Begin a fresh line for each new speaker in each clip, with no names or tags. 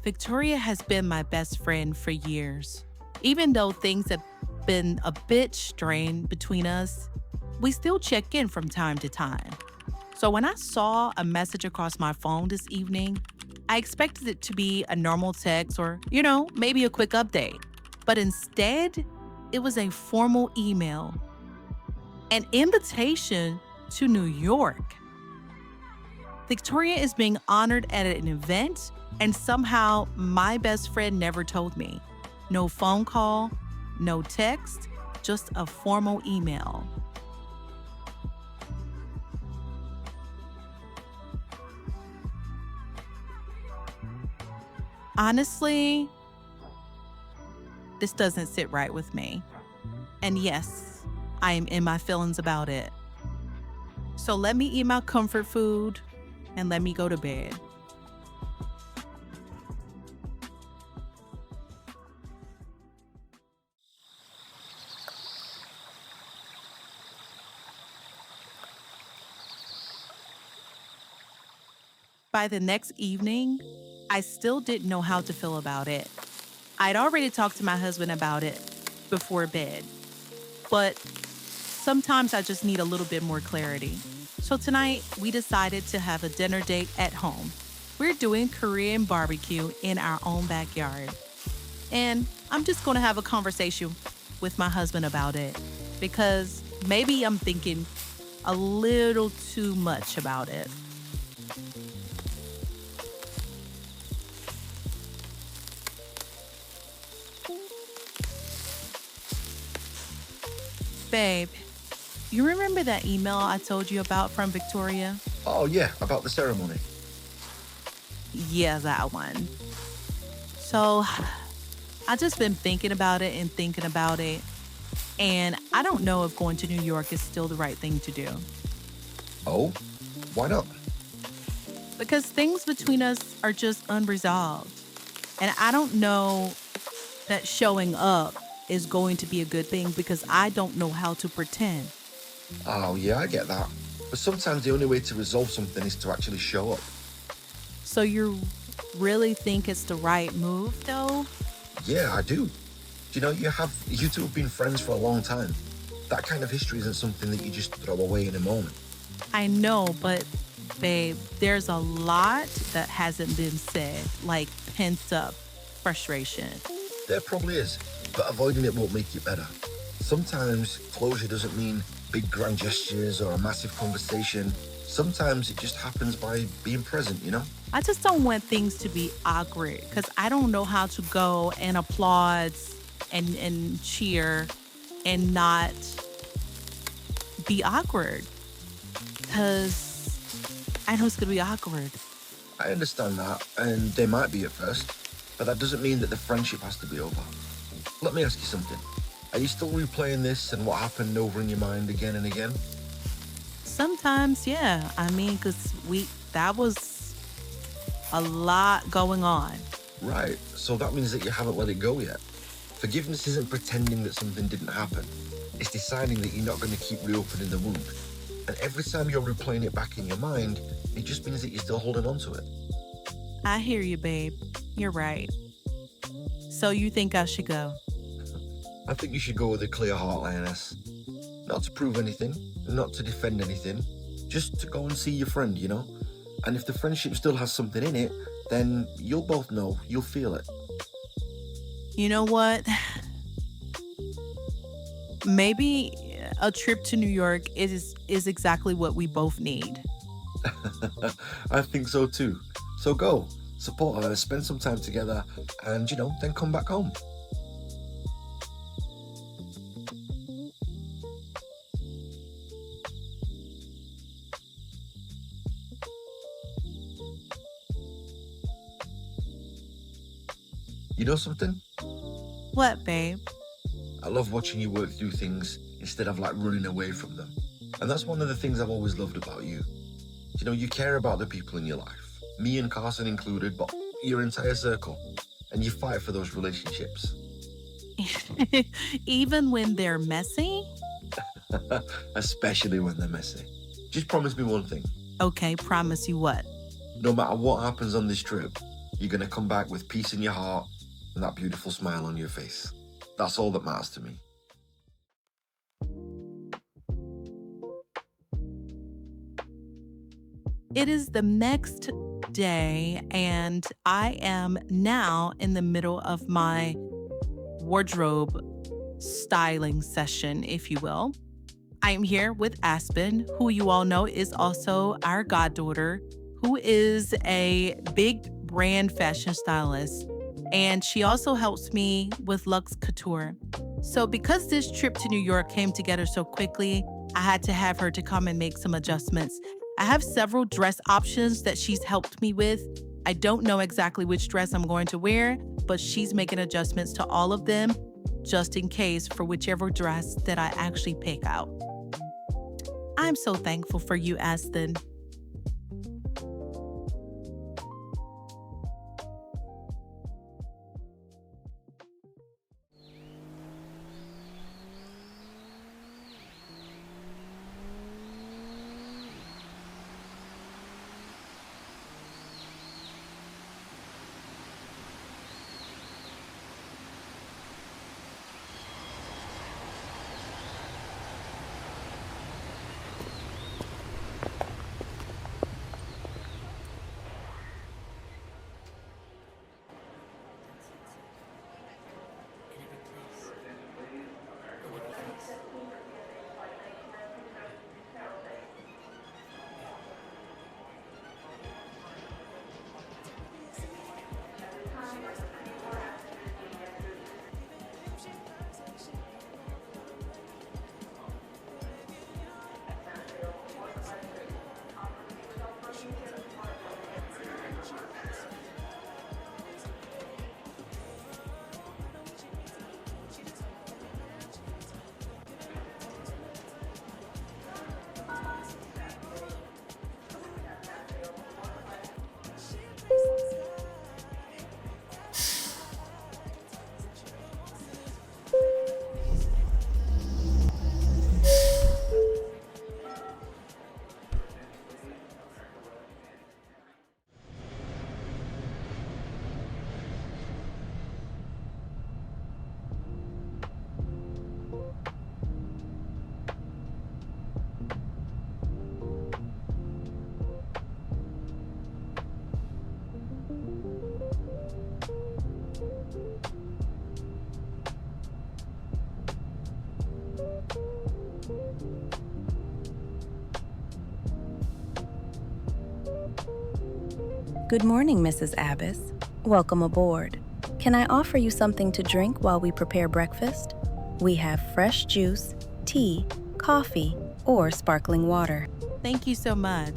Victoria has been my best friend for years. Even though things have been a bit strained between us, we still check in from time to time. So when I saw a message across my phone this evening, I expected it to be a normal text or, maybe a quick update. But instead, it was a formal email, an invitation to New York. Victoria is being honored at an event, and somehow my best friend never told me. No phone call, no text, just a formal email. Honestly, this doesn't sit right with me. And yes, I am in my feelings about it. So let me eat my comfort food and let me go to bed. By the next evening, I still didn't know how to feel about it. I'd already talked to my husband about it before bed, but sometimes I just need a little bit more clarity. So tonight, we decided to have a dinner date at home. We're doing Korean barbecue in our own backyard. And I'm just going to have a conversation with my husband about it because maybe I'm thinking a little too much about it. Babe, you remember that email I told you about from Victoria?
Oh, yeah, about the ceremony.
Yeah, that one. So, I just been thinking about it and thinking about it, and I don't know if going to New York is still the right thing to do.
Oh, why not?
Because things between us are just unresolved. And I don't know that showing up is going to be a good thing because I don't know how to pretend.
Oh, yeah, I get that. But sometimes the only way to resolve something is to actually show up.
So you really think it's the right move, though?
Yeah, I do. You two have been friends for a long time. That kind of history isn't something that you just throw away in a moment.
I know, but babe, there's a lot that hasn't been said, like pent up frustration.
There probably is, but avoiding it won't make it better. Sometimes closure doesn't mean big grand gestures or a massive conversation. Sometimes it just happens by being present, you know?
I just don't want things to be awkward because I don't know how to go and applaud and cheer and not be awkward because I know it's going to be awkward.
I understand that, and they might be at first, but that doesn't mean that the friendship has to be over. Let me ask you something. Are you still replaying this and what happened over in your mind again and again?
Sometimes, yeah. I mean, because that was a lot going on.
Right, so that means that you haven't let it go yet. Forgiveness isn't pretending that something didn't happen. It's deciding that you're not going to keep reopening the wound. And every time you're replaying it back in your mind, it just means that you're still holding on to it.
I hear you, babe. You're right. So you think I should go?
I think you should go with a clear heart, Lioness. Not to prove anything, not to defend anything, just to go and see your friend, you know? And if the friendship still has something in it, then you'll both know, you'll feel it.
You know what? Maybe a trip to New York is exactly what we both need.
I think so too. So go, support her, spend some time together, and then come back home. You know something?
What, babe?
I love watching you work through things instead of running away from them. And that's one of the things I've always loved about you. You care about the people in your life, me and Karsyn included, but your entire circle. And you fight for those relationships.
Even when they're messy?
Especially when they're messy. Just promise me one thing.
Okay, promise you what?
No matter what happens on this trip, You're going to come back with peace in your heart and that beautiful smile on your face. That's all that matters to me.
It is the next day, and I am now in the middle of my wardrobe styling session, if you will. I am here with Aspen, who you all know is also our goddaughter, who is a big brand fashion stylist. And she also helps me with Luxe Couture. So, because this trip to New York came together so quickly, I had to have her to come and make some adjustments. I have several dress options that she's helped me with. I don't know exactly which dress I'm going to wear, but she's making adjustments to all of them just in case for whichever dress that I actually pick out. I'm so thankful for you, Aspen.
Good morning, Mrs. Abbas. Welcome aboard. Can I offer you something to drink while we prepare breakfast? We have fresh juice, tea, coffee, or sparkling water.
Thank you so much.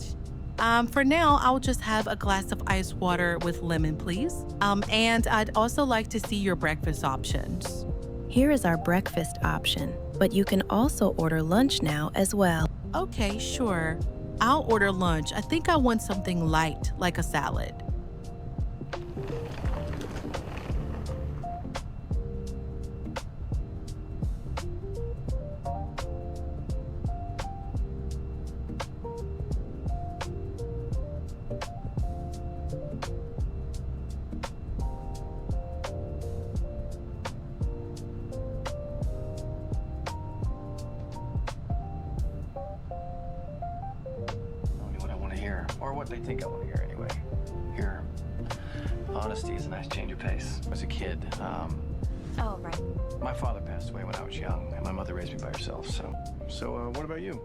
For now, I'll just have a glass of ice water with lemon, please. And I'd also like to see your breakfast options.
Here is our breakfast option, but you can also order lunch now as well.
Okay, sure. I'll order lunch. I think I want something light, like a salad.
Or what they think I want to hear anyway. Here, honesty is a nice change of pace. As a kid,
Oh, right.
my father passed away when I was young, and my mother raised me by herself, So, what about you?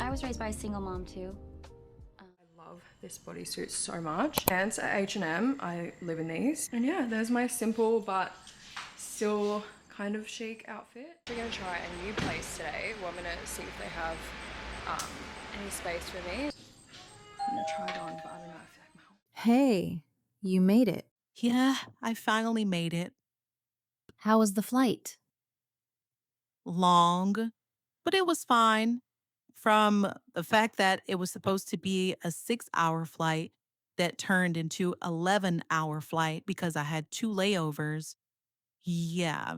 I was raised by a single mom, too.
I love this bodysuit so much. Pants at H&M, I live in these. And yeah, there's my simple but still kind of chic outfit. We're gonna try a new place today. Well, I'm gonna see if they have any space for me. I'm gonna try it on, but I don't know, I feel like my whole...
Hey, you made it.
Yeah, I finally made it.
How was the flight?
Long, but it was fine. From the fact that it was supposed to be a 6-hour flight that turned into 11-hour flight because I had 2 layovers. Yeah.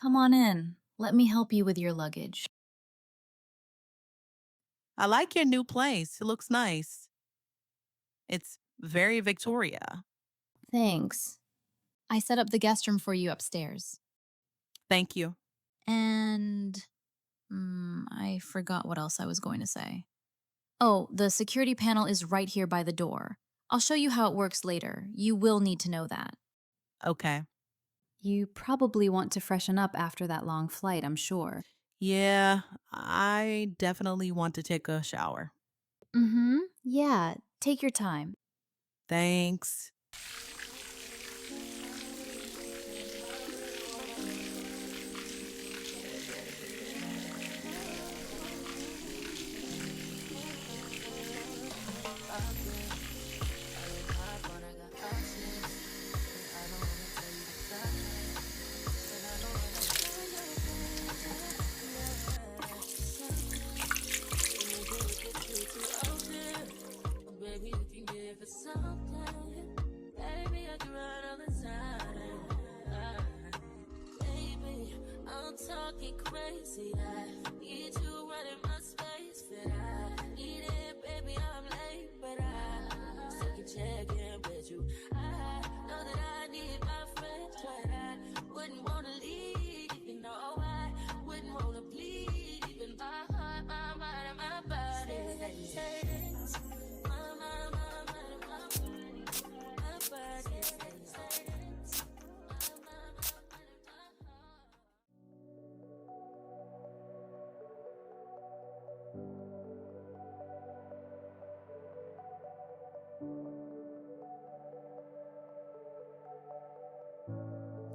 Come on in. Let me help you with your luggage.
I like your new place. It looks nice. It's Very Victoria.
Thanks. I set up the guest room for you upstairs.
Thank you.
And I forgot what else I was going to say. Oh, the security panel is right here by the door. I'll show you how it works later. You will need to know that.
Okay.
You probably want to freshen up after that long flight, I'm sure.
Yeah, I definitely want to take a shower.
Mm-hmm. Yeah, take your time.
Thanks.
Talking crazy, I need you running my space, but I need it, baby, I'm late, but I still can check in with you. I know that I need my friends, but I wouldn't want to leave, you know, I wouldn't want to bleed, even my heart, my mind, and my body.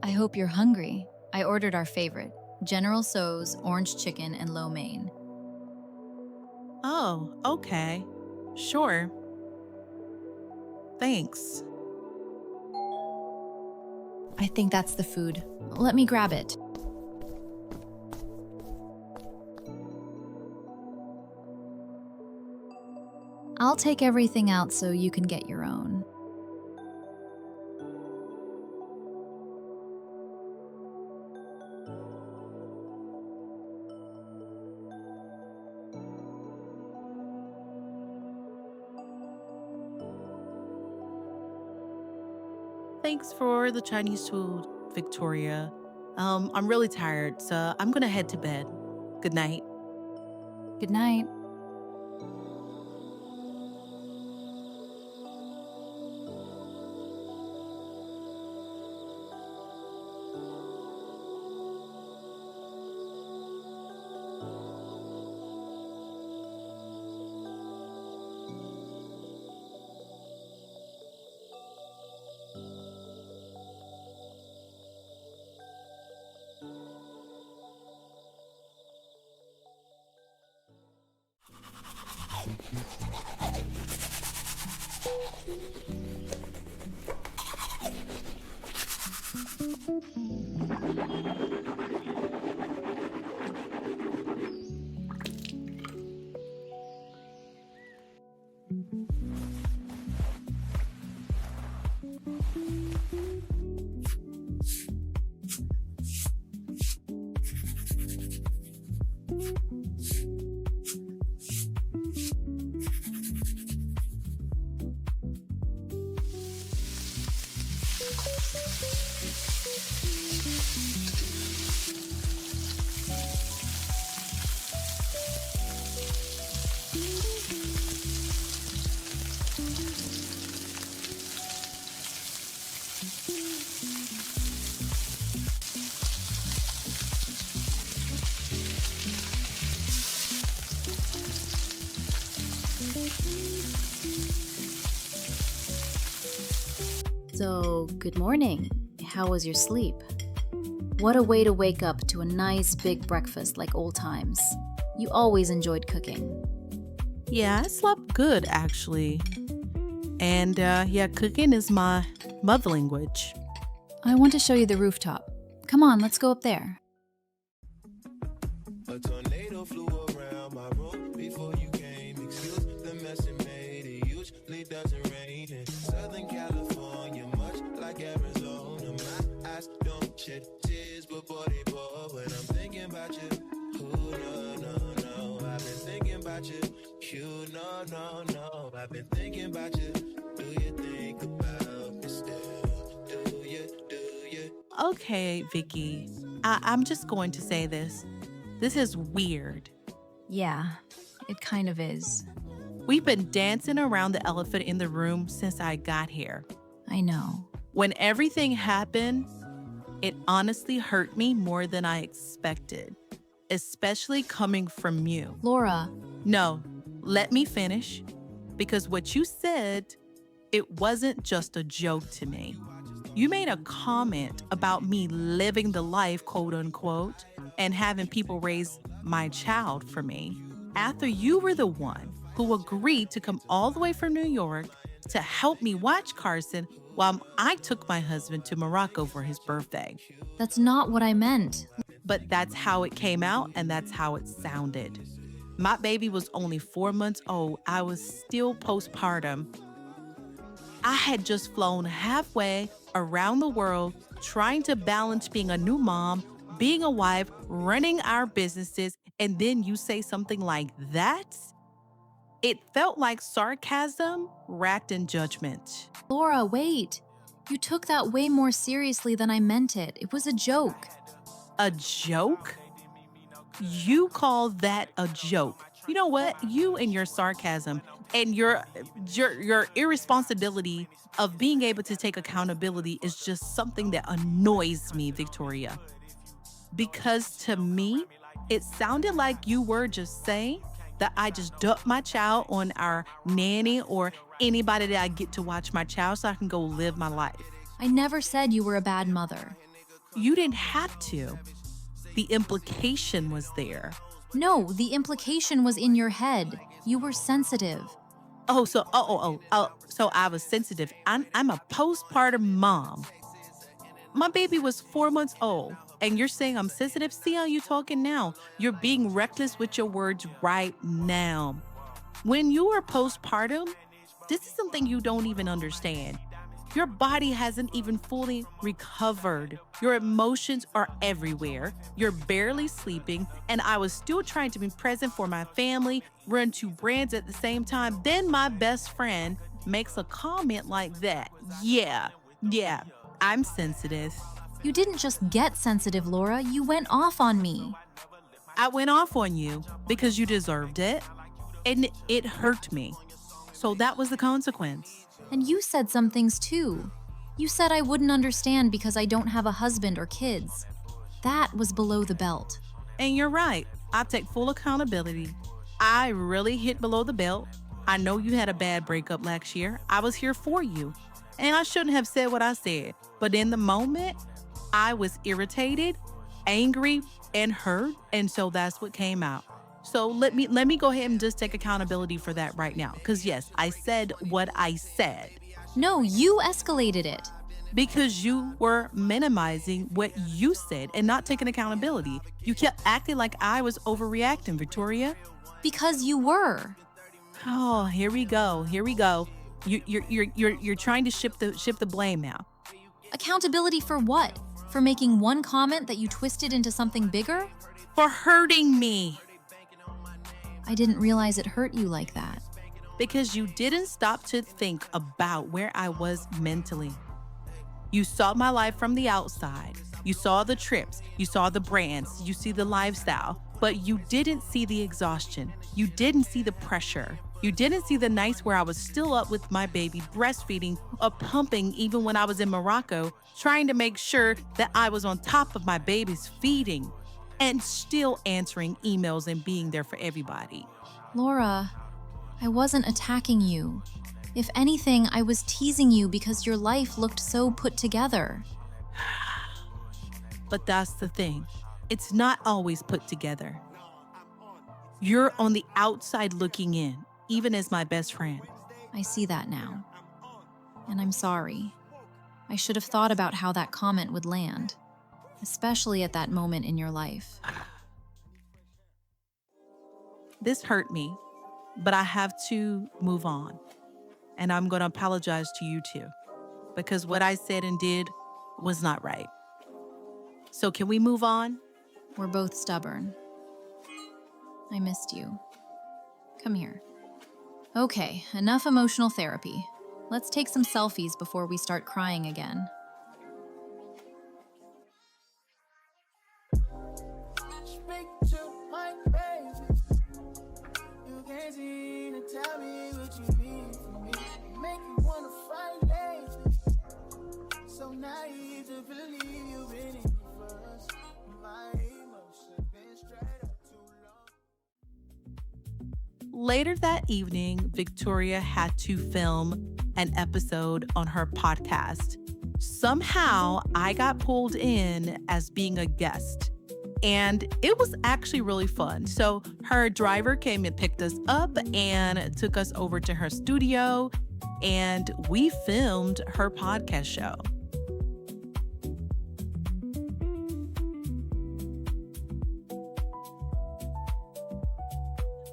I hope you're hungry. I ordered our favorite, General Tso's orange chicken and lo mein.
Oh, okay. Sure. Thanks.
I think that's the food. Let me grab it. I'll take everything out so you can get your own.
Thanks for the Chinese food, Victoria. I'm really tired, so I'm gonna head to bed. Good night.
Good night. So, good morning. How was your sleep? What a way to wake up to a nice big breakfast like old times. You always enjoyed cooking.
Yeah, I slept good, actually. And yeah, cooking is my mother language.
I want to show you the rooftop. Come on, let's go up there.
A tornado flew around my room before you came. Excuse the mess it made. It usually doesn't rain in Southern California, much like Arizona. My eyes don't shed tears, but boy, they pour when I'm thinking about you. Ooh, no. I've been thinking about you. You, no. I've been thinking about you. Do you think
Okay, Vicky, I'm just going to say this. This is weird.
Yeah, it kind of is.
We've been dancing around the elephant in the room since I got here.
I know.
When everything happened, it honestly hurt me more than I expected, especially coming from you.
Laura,
No, let me finish, because what you said, it wasn't just a joke to me. You made a comment about me living the life, quote unquote, and having people raise my child for me after you were the one who agreed to come all the way from New York to help me watch Karsyn while I took my husband to Morocco for his birthday.
that's not what I meant.
But that's how it came out and that's how it sounded. My baby was only 4 months old. I was still postpartum. I had just flown halfway around the world trying to balance being a new mom, being a wife, running our businesses, and then you say something like that? It felt like sarcasm wrapped in judgment.
Laura, wait. You took that way more seriously than I meant it. It was a joke.
A joke? You call that a joke? You know what? You and your sarcasm and your irresponsibility of being able to take accountability is just something that annoys me, Victoria. Because to me, it sounded like you were just saying that I just dumped my child on our nanny or anybody that I get to watch my child so I can go live my life.
I never said you were a bad mother.
You didn't have to. The implication was there.
No, the implication was in your head. You were sensitive.
So I was sensitive. I'm a postpartum mom. My baby was 4 months old, and you're saying I'm sensitive? See how you talking now? You're being reckless with your words right now. When you are postpartum, this is something you don't even understand. Your body hasn't even fully recovered. Your emotions are everywhere. You're barely sleeping, and I was still trying to be present for my family, run 2 brands at the same time. Then my best friend makes a comment like that. Yeah, I'm sensitive.
You didn't just get sensitive, Laura. You went off on me.
I went off on you because you deserved it, and it hurt me. So that was the consequence.
And you said some things too. You said I wouldn't understand because I don't have a husband or kids. That was below the belt.
And you're right. I take full accountability. I really hit below the belt. I know you had a bad breakup last year. I was here for you. And I shouldn't have said what I said. But in the moment, I was irritated, angry, and hurt. And so that's what came out. So let me go ahead and just take accountability for that right now. Because yes, I said what I said.
No, you escalated it.
Because you were minimizing what you said and not taking accountability. You kept acting like I was overreacting, Victoria.
Because you were.
Oh, here we go. You're trying to shift the blame now.
Accountability for what? For making one comment that you twisted into something bigger?
For hurting me.
I didn't realize it hurt you like that.
Because you didn't stop to think about where I was mentally. You saw my life from the outside. You saw the trips. You saw the brands. You see the lifestyle. But you didn't see the exhaustion. You didn't see the pressure. You didn't see the nights where I was still up with my baby, breastfeeding or pumping even when I was in Morocco, trying to make sure that I was on top of my baby's feeding and still answering emails and being there for everybody.
Laura, I wasn't attacking you. If anything, I was teasing you because your life looked so put together.
But that's the thing. It's not always put together. You're on the outside looking in, even as my best friend.
I see that now. And I'm sorry. I should have thought about how that comment would land, especially at that moment in your life.
This hurt me, but I have to move on. And I'm going to apologize to you too, because what I said and did was not right. So can we move on?
We're both stubborn. I missed you. Come here. Okay, enough emotional therapy. Let's take some selfies before we start crying again.
Later that evening, Victoria had to film an episode on her podcast. Somehow, I got pulled in as being a guest, and it was actually really fun. So her driver came and picked us up and took us over to her studio, and we filmed her podcast show.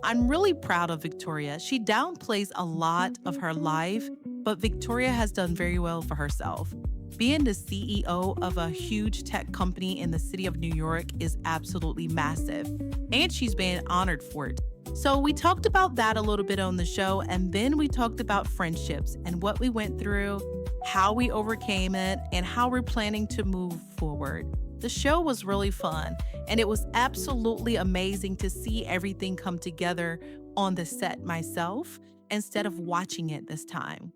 I'm really proud of Victoria. She downplays a lot of her life, but Victoria has done very well for herself. Being the CEO of a huge tech company in the city of New York is absolutely massive, and she's been honored for it. So we talked about that a little bit on the show, and then we talked about friendships and what we went through, how we overcame it, and how we're planning to move forward. The show was really fun, and it was absolutely amazing to see everything come together on the set myself instead of watching it this time.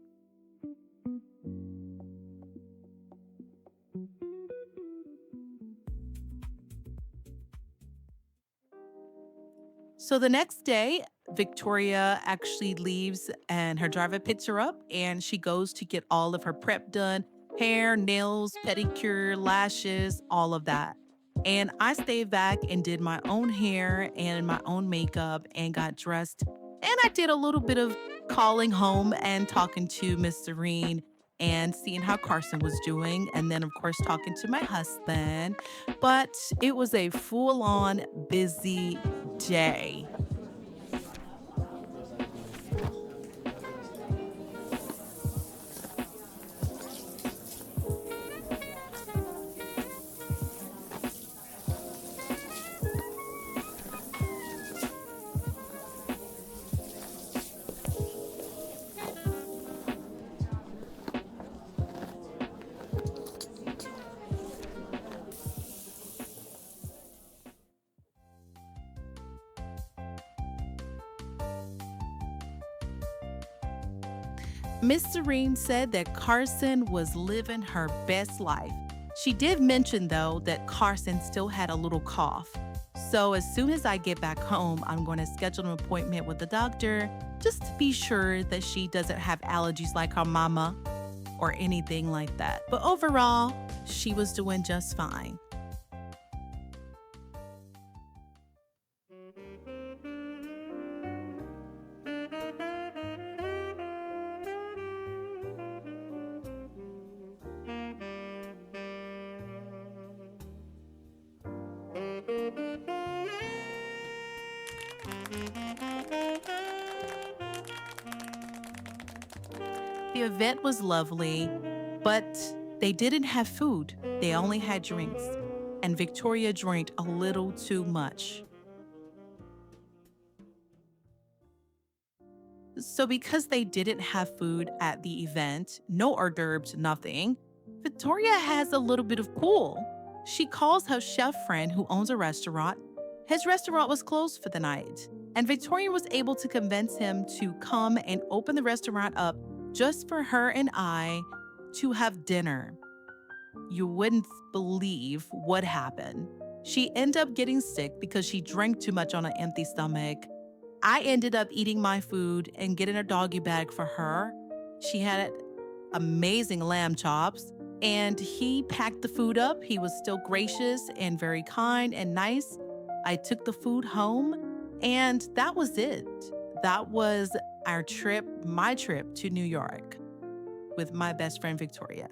So the next day, Victoria actually leaves and her driver picks her up and she goes to get all of her prep done. Hair, nails, pedicure, lashes, all of that. And I stayed back and did my own hair and my own makeup and got dressed. And I did a little bit of calling home and talking to Miss Serene and seeing how Karsyn was doing. And then, of course, talking to my husband. But it was a full-on busy day. Miss Serene said that Karsyn was living her best life. She did mention, though, that Karsyn still had a little cough. So as soon as I get back home, I'm going to schedule an appointment with the doctor just to be sure that she doesn't have allergies like her mama or anything like that. But overall, she was doing just fine. The event was lovely, but they didn't have food. They only had drinks, and Victoria drank a little too much. So because they didn't have food at the event, no hors d'oeuvres, nothing, Victoria has a little bit of pull. She calls her chef friend who owns a restaurant. His restaurant was closed for the night, and Victoria was able to convince him to come and open the restaurant up just for her and I to have dinner. You wouldn't believe what happened. She ended up getting sick because she drank too much on an empty stomach. I ended up eating my food and getting a doggy bag for her. She had amazing lamb chops, and he packed the food up. He was still gracious and very kind and nice. I took the food home, and that was it. That was our trip, my trip to New York with my best friend, Victoria.